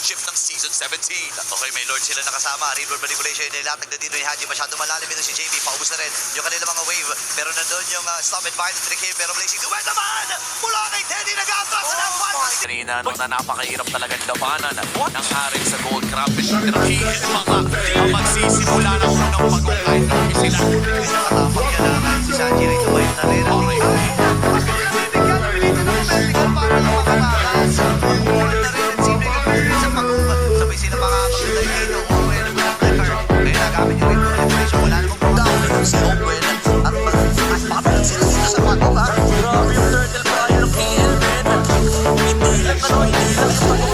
championship ng Season 17. Okay, may Lord sila nakasama. River manipulation nila. Tagda dito yung Haji. Masyado malalim ito si JB. Paubos na rin yung kanila mga wave. Pero nandun yung stop and violence trick here. Pero Blazing Duet naman! Mula kay Teddy nag-atras sa F1. Kanina na napakahirap talaga labanan ng Haring sa Gold Crampfish. Tirahin mga magsisimula ng unang pag-online ng sila. Nakatapang yan na si Sanji ay tumayo na rin. Okay. Pinibigyan ng vertical para lang makatakas. Ulit na rin ang simple conversion sa pag-umat. Sabay sila makakapagulay dito. Owen ang black card. Kaya nagamit yung ring manipulation. Wala namang pagkakaroon si Owen. At makapilat sila dito sa pag-umat. Grabe yung turtle pa yung KL men. Hindi lang yung pag-umat.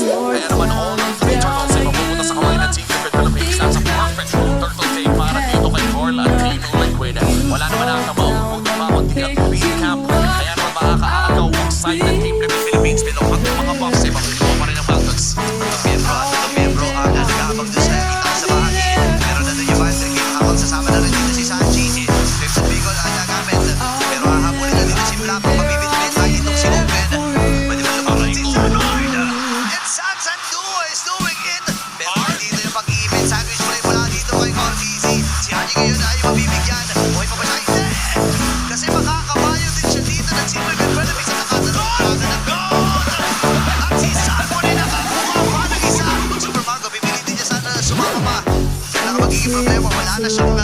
Kaya naman all ng three turtles ay mapupunta sa kamay ng Team Liquid Philippines. That's a perfect turtle take para dito kay Corla at Team Liquid. Wala naman nakakabaw kung kundi ang recap. Kaya naman makakaagaw ang side ng Team Liquid Philippines. Pinukang ng mga box ay makukuha pa rin ang Falcons. Ang membro ang nagkakabag doon sa kita sa bahagi. Pero nandun yung Patrick King habang sasama na rin dito si Sanji. Crimson Beagle ang nagamit. Pero hahabulin na dito si Flap. Mabibit-bit tayo itong si Open. Pwede ba lumabang si Lloyd? And Sansandu is doing it. Pero dito yung pag-ibig. Sandwich play mula dito kay Cortizzi. Si Haji ngayon ay mabibigyan. Buhay pa ba siya? Hindi! Kasi makakabayo din siya dito ng Team Liquid Philippines sa nakatanong ng goal! At si Sanford ay nakakuha pa ng isa. Super Mago, pipili din niya sana sumama pa. Kailangan magiging problema. Wala na siyang